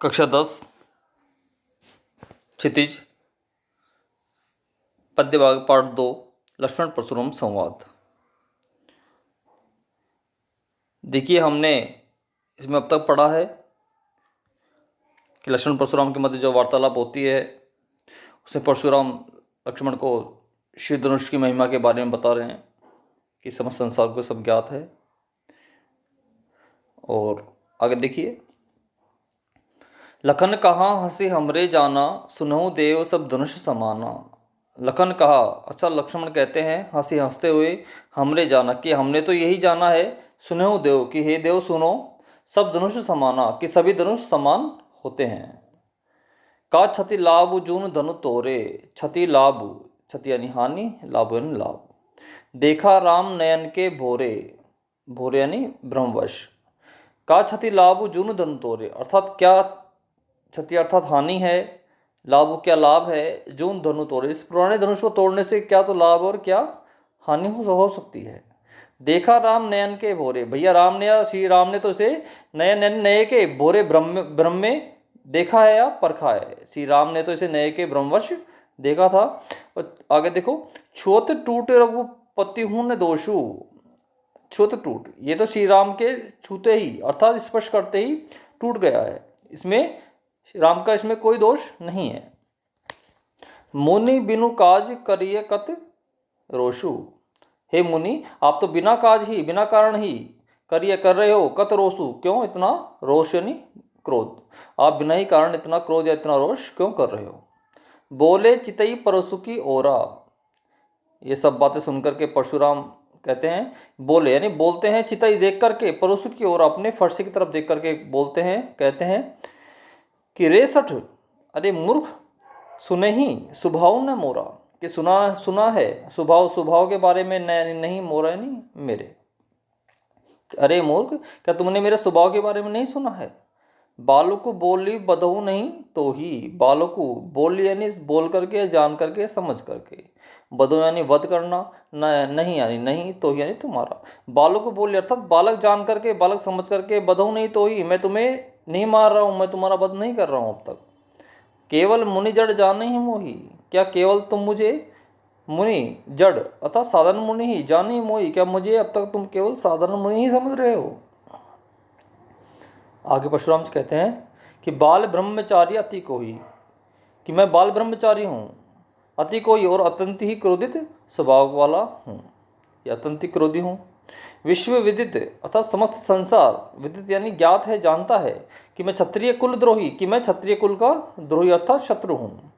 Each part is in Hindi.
कक्षा 10 क्षितिज पद्य भाग पार्ट 2 लक्ष्मण परशुराम संवाद। देखिए, हमने इसमें अब तक पढ़ा है कि लक्ष्मण परशुराम के मध्य जो वार्तालाप होती है उसमें परशुराम लक्ष्मण को शिव धनुष की महिमा के बारे में बता रहे हैं कि समस्त संसार को सब ज्ञात है। और आगे देखिए, लखन कहा हंसी हमरे जाना, सुनहु देव सब धनुष समाना। लखन कहा, अच्छा लक्ष्मण कहते हैं हंसी हंसते हुए, हमरे जाना कि हमने तो यही जाना है, सुनहु देव कि हे देव सुनो, सब धनुष समाना कि सभी धनुष समान होते हैं। का क्षति लाभ जून धनु तोरे, क्षति लाभ क्षति यानी हानि, लाभ यानी लाभ। देखा राम नयन के भोरे, भोरे यानी ब्रह्मवश। का क्षति लाभ जून धनु तोरे, अर्थात क्या क्षति अर्थात हानि है, लाभ क्या लाभ है, जून धनु तोड़े, इस पुराने धनुष को तोड़ने से क्या तो लाभ और क्या हानि हो सकती है। देखा राम नयन के भोरे, भैया राम ने, श्री राम ने तो इसे नयन नए के भोरे ब्रह्म में देखा है या परखा है। श्री राम ने तो इसे नए के ब्रह्मवश देखा था। और आगे देखो, छूत टूटे रघुपति हूं न दोषु। छूत टूट, ये तो श्री राम के छूते ही अर्थात स्पर्श करते ही टूट गया है, इसमें राम का इसमें कोई दोष नहीं है। मुनि बिनु काज करिए कत रोषु, हे मुनि आप तो बिना काज ही बिना कारण ही करिए कर रहे हो, कत रोषु क्यों इतना रोष यानी क्रोध, आप बिना ही कारण इतना क्रोध या इतना रोष क्यों कर रहे हो। बोले चितई परशु की ओरा, ये सब बातें सुनकर के परशुराम कहते हैं, बोले यानी बोलते हैं, चितई देख करके, परशु की ओर अपने फरसे की तरफ देख करके बोलते हैं, कहते हैं कि रे सठ, अरे मूर्ख, सुने ही स्वभाव न मोरा, कि सुना है स्वभाव के बारे में नहीं मोरा नहीं मेरे। अरे मूर्ख, क्या तुमने मेरे स्वभाव के बारे में नहीं सुना है। बालकु बोली बधऊ नहीं तो ही, बालकु बोली यानी बोल करके, जान करके, समझ करके, बधऊ यानी वध करना, नहीं यानी नहीं, तो ही यानी तुम्हारा। बालकु बोली अर्थात बालक जान करके, बालक समझ करके, बधऊ नहीं तो ही मैं तुम्हें नहीं मार रहा हूँ, मैं तुम्हारा वध नहीं कर रहा हूँ अब तक। केवल मुनि जड़ जाने ही मोही, क्या केवल तुम मुझे मुनि जड़ अर्थात साधारण मुनि ही जाने ही मोही, क्या मुझे अब तक तुम केवल साधारण मुनि ही समझ रहे हो। आगे परशुराम जी कहते हैं कि बाल ब्रह्मचारी अति को ही, कि मैं बाल ब्रह्मचारी हूँ, अति को ही और अत्यंत ही क्रोधित स्वभाव वाला हूँ, या अत्यंत ही क्रोधी हूँ। विश्व विदित अर्थात समस्त संसार, विदित यानी ज्ञात है, जानता है कि मैं क्षत्रिय कुल द्रोही, कि मैं क्षत्रिय कुल का द्रोही अर्थात शत्रु हूँ।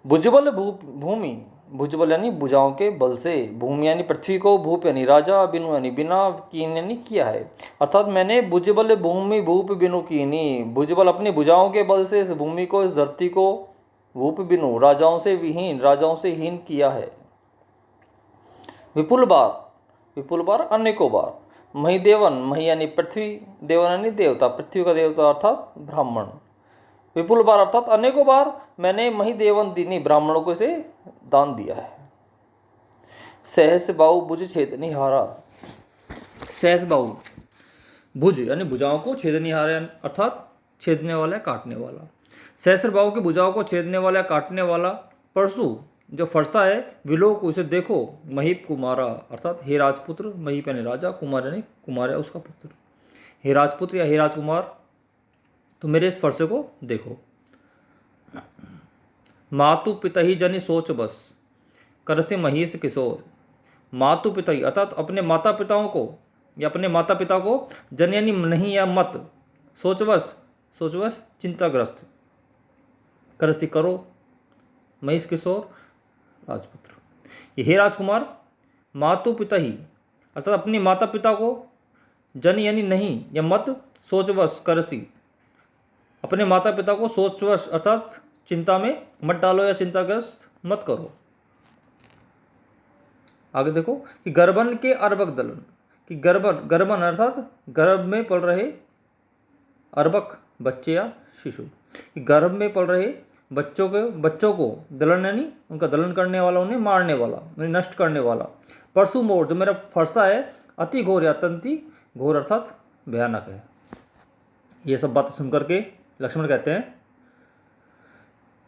भुजबल भूमि, भुजबल यानी भुजाओं के बल से, भूमि यानी पृथ्वी को, भूप यानी राजा, बिनु यानी बिना, कीन यानी किया है, अर्थात मैंने भुजबल भूमि भूप बिनु कीनी, भुजबल अपनी भुजाओं के बल से इस भूमि को, इस धरती को, भूप बिनु राजाओं से विहीन, राजाओं से हीन किया है। विपुल बार, विपुल बार अनेकों बार। मही देवन, मही यानी पृथ्वी, देवन यानी देवता, पृथ्वी का देवता अर्थात ब्राह्मण। विपुल बार अर्थात अनेकों बार मैंने मही देवन दीनी ब्राह्मणों को इसे दान दिया है। सहस बाहु भुज छेदनी हारा, सहस बाहु भुज यानी भुजाओं को, छेदनी हारा अर्थात छेदने वाला, काटने वाला। सहस्र बाहु की भुजाओं को छेदने वाला, काटने वाला। परशु जो फरसा है, विलोक उसे देखो, महीप कुमारा अर्थात हे राजपुत्र, महीप यानी राजा, कुमार यानी कुमार है उसका पुत्र, हे राजपुत्र या हे राजकुमार, तो मेरे इस फरसे को देखो। मातु पिता ही जनि सोच बस, कर से महीष किशोर। मातु पिता ही अर्थात अपने माता पिताओं को, या अपने माता पिता को, जन यानी नहीं या मत, सोचवश सोचवश चिंताग्रस्त, करसी करो, महीष किशोर राजपुत्र। ये हे राजकुमार, मातु पिता ही अर्थात अपने माता पिता को, जन यानी नहीं या मत, सोचवश करसी अपने माता पिता को सोचवश अर्थात चिंता में मत डालो या चिंताग्रस्त मत करो। आगे देखो कि गर्भन के अर्भक दलन, कि गर्भन अर्थात गर्भ में पल रहे, अर्भक बच्चे या शिशु, गर्भ में पल रहे बच्चों को दलन यानी उनका दलन करने वाला, उन्हें मारने वाला, उन्हें नष्ट करने वाला। परशु मोर जो मेरा फरसा है, अति घोर या अत्यंत घोर अर्थात भयानक है। ये सब बातें सुन करके लक्ष्मण कहते हैं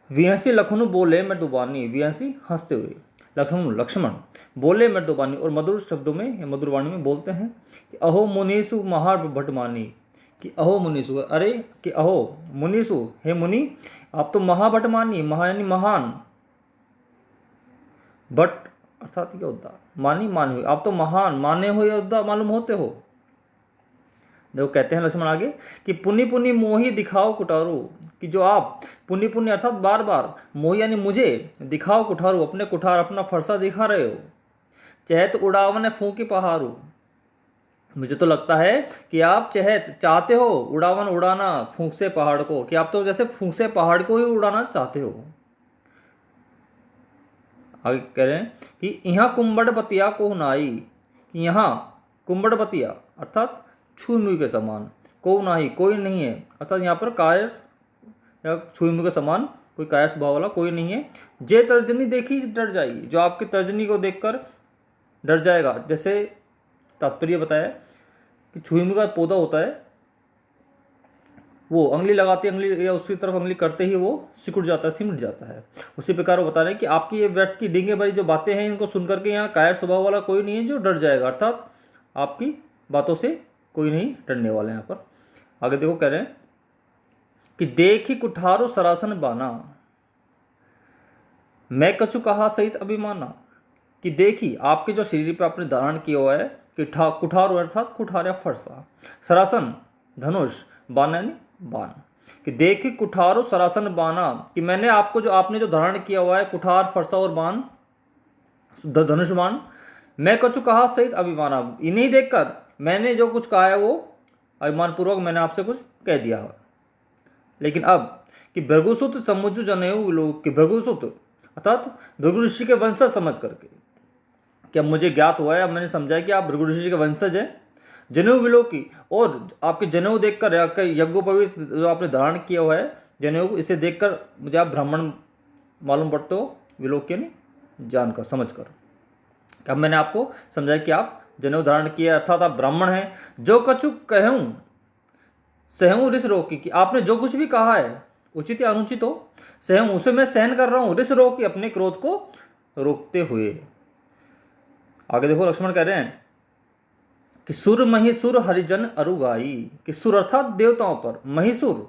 विहसी लखनऊ बोले मैं डुबानी, विहसी हंसते हुए, लक्ष्मण बोले मैं डुबानी, और मधुर शब्दों में या मधुर वाणी में बोलते हैं कि अहो मुनीसु महार भटमानी, कि अहो मुनीसु, अरे कि अहो मुनीसु, हे मुनि आप तो महाभट मानी, महा यानी महान, भट अर्थात क्या होता मानी माने हुए, आप तो महान माने हुए योद्धा मालूम होते हो। देखो कहते हैं लक्ष्मण आगे कि पुनि पुनि मोही दिखाओ कुठारू, कि जो आप पुनि पुनि अर्थात बार बार, मोही यानी मुझे, दिखाओ कुठारू अपने कुठार अपना फरसा दिखा रहे हो, चहत उड़ावन फूंकी पहाड़ू, मुझे तो लगता है कि आप चहत चाहते हो उड़ावन उड़ाना फूंक से पहाड़ को, कि आप तो जैसे फूंक से पहाड़ को ही उड़ाना चाहते हो। आगे कह रहे हैं कि यहाँ कुंभड़पतिया को नाई, कि यहाँ कुंभड़पतिया अर्थात छुई मुई के समान, को नाही कोई नहीं है, अर्थात यहाँ पर कायर या छुई मुई के समान कोई कायर स्वभाव वाला कोई नहीं है। जे तर्जनी देखी डर जाएगी, जो आपकी तर्जनी को देखकर डर जाएगा, जैसे तात्पर्य बताया कि छुई मुई का पौधा होता है, वो अंगली लगाते अंगली या उसकी तरफ अंगली करते ही वो सिकुड़ जाता है, सिमट जाता है। उसी प्रकार वो बता रहे हैं कि आपकी ये व्यर्थ की डींगे भरी जो बातें हैं, इनको सुनकर के यहाँ कायर स्वभाव वाला कोई नहीं है जो डर जाएगा, अर्थात आपकी बातों से कोई नहीं डरने वाला है। यहाँ पर आगे देखो कह रहे हैं कि देखी कुठारो सरासन बाना, मैं कछु कहा सहित अभिमाना, कि देखी आपके जो शरीर पे आपने धारण किया हुआ है कि कुठारो अर्थात कुठार या फरसा, सरासन धनुष, बाना यानी बाण, कि देखी कुठारो सरासन बाना, कि मैंने आपको जो आपने जो धारण किया हुआ है कुठार फरसा और बाण धनुष बाण, मैं कछु कहा सहित अभिमाना, इन्हीं देखकर मैंने जो कुछ कहा है वो अभिमानपूर्वक मैंने आपसे कुछ कह दिया है। लेकिन अब कि भृगुसुत समुझ जनेऊ लोग, कि भृगुसुत अर्थात भृगु ऋषि के वंशज समझ करके, कि अब मुझे ज्ञात हुआ है, अब मैंने समझा है कि आप भृगु ऋषि के वंशज हैं, जनेऊ विलोकी, और आपके जनेऊ देखकर यज्ञोपवीत जो आपने धारण किया हुआ है जनेऊ, इसे देखकर मुझे आप ब्राह्मण मालूम पड़ते हो, विलोकी यानी जानकर समझकर। अब मैंने आपको समझाया कि आप जनेऊ धारण किया अर्थात आप ब्राह्मण हैं। जो कछु कहूँ सहूँ रिस रोकी, कि आपने जो कुछ भी कहा है उचित या अनुचित हो, सहूँ उसे मैं सहन कर रहा हूँ, रिस रोकी अपने क्रोध को रोकते हुए। आगे देखो लक्ष्मण कह रहे हैं कि सुर महिसुर हरिजन अरुगाई, कि सुर अर्थात देवताओं पर, महिसुर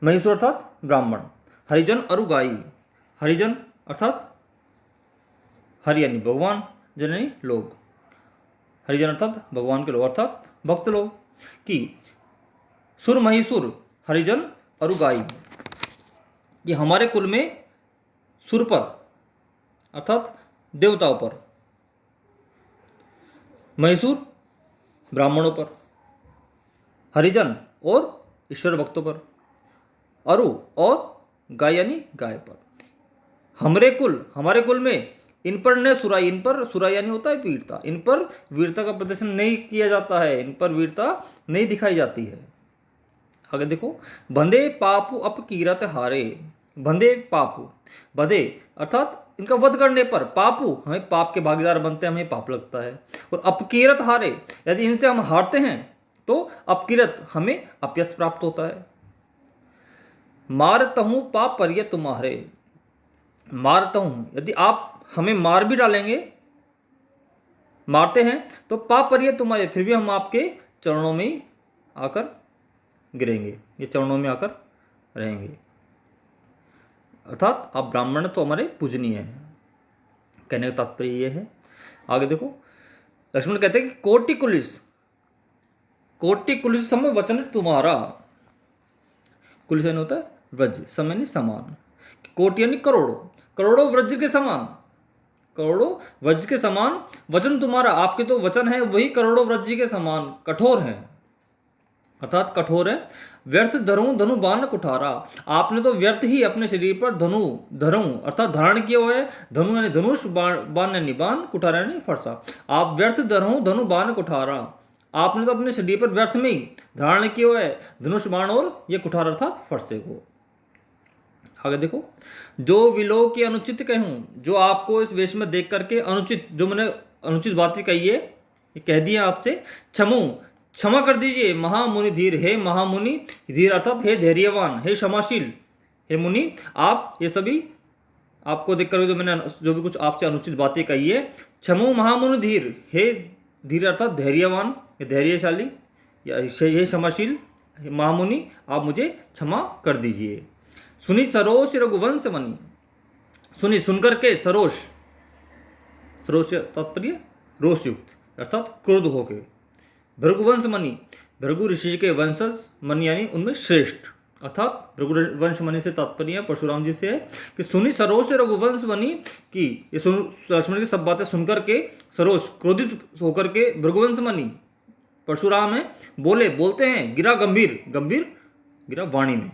महिसुर अर्थात ब्राह्मण, हरिजन अरुगाई, हरिजन अर्थात हरि यानी भगवान, जन यानी लोग, हरिजन अर्थात भगवान के लोग अर्थात भक्त लोग, कि सुर महिसुर हरिजन अरुगाई, ये हमारे कुल में सुर पर अर्थात देवताओं पर, महिसुर ब्राह्मणों पर, हरिजन और ईश्वर भक्तों पर, अरु और गाय यानी गाय पर, हमारे कुल में इन पर न सुराई, इन पर सुराई यानी होता है वीरता, इन पर वीरता का प्रदर्शन नहीं किया जाता है, इन पर वीरता नहीं दिखाई जाती है। आगे देखो बंधे पापु अपकीरत हारे, बंधे पापु, बंधे अर्थात इनका वध करने पर, पापु हमें पाप के भागीदार बनते हैं, हमें पाप लगता है, और अपकीरत हारे यदि इनसे हम हारते हैं तो अपकीरत हमें अपयश प्राप्त होता है। मारता हूं पाप परिय तुम्हारे, मारता हूं यदि आप हमें मार भी डालेंगे, मारते हैं तो पाप परिय तुम्हारे, फिर भी हम आपके चरणों में आकर गिरेंगे, ये चरणों में आकर रहेंगे, अर्थात आप ब्राह्मण तो हमारे पूजनीय हैं। कहने का तात्पर्य ये है। आगे देखो लक्ष्मण कहते हैं कि कोटि कुलिस समय वचन तुम्हारा, कुलिस यानी होता है व्रज, समय यानी समान, कोटि यानी करोड़ों, करोड़ों व्रज के समान, करोड़ों व्रज के समान वचन तुम्हारा, आपके तो वचन है वही करोड़ों व्रज के समान कठोर हैं, अर्थात कठोर है। व्यर्थ धरूं धनु बाण कुठारा, आपने तो व्यर्थ ही अपने शरीर पर धनु धरूं अर्थात धारण किया हुआ है, धनु यानी धनुष, बाण यानी बाण, कुठारा यानी फरसा, आप व्यर्थ धरूं धनु बाण कुठारा, आपने तो अपने शरीर पर व्यर्थ में ही धारण किया हुआ है धनुष बाण और ये कुठार अर्थात फरसे को। आगे देखो जो विलोक की अनुचित कहूं, जो आपको इस वेश में देख करके अनुचित, जो मैंने अनुचित बातें कही है ये कह दी है आपसे, क्षमू क्षमा कर दीजिए महामुनि धीर, हे महामुनि धीर अर्थात हे धैर्यवान, हे क्षमाशील, हे मुनि आप ये सभी आपको देखकर जो मैंने जो भी कुछ आपसे अनुचित बातें कही है, क्षमो महामुनि धीर, हे धीर अर्थात धैर्यवान, हे धैर्यशाली या हे क्षमाशील महामुनि आप मुझे क्षमा कर दीजिए। सुनी सरोष रघुवंश मणि, सुनी सुनकर के सरोष, सरोष तात्पर्य रोषयुक्त अर्थात क्रोध होके, भृगुवंश मणि भृगु ऋषि के वंशज, मणि यानी उनमें श्रेष्ठ अर्थात भृगुवंश मणि से तात्पर्य परशुराम जी से है कि सुनी सरोष रघुवंश मणि की, ये लक्ष्मण की सब बातें सुनकर के सरोष क्रोधित होकर के भृगुवंश मणि परशुराम है बोलते हैं गिरा गंभीर, गंभीर गिरा वाणी में,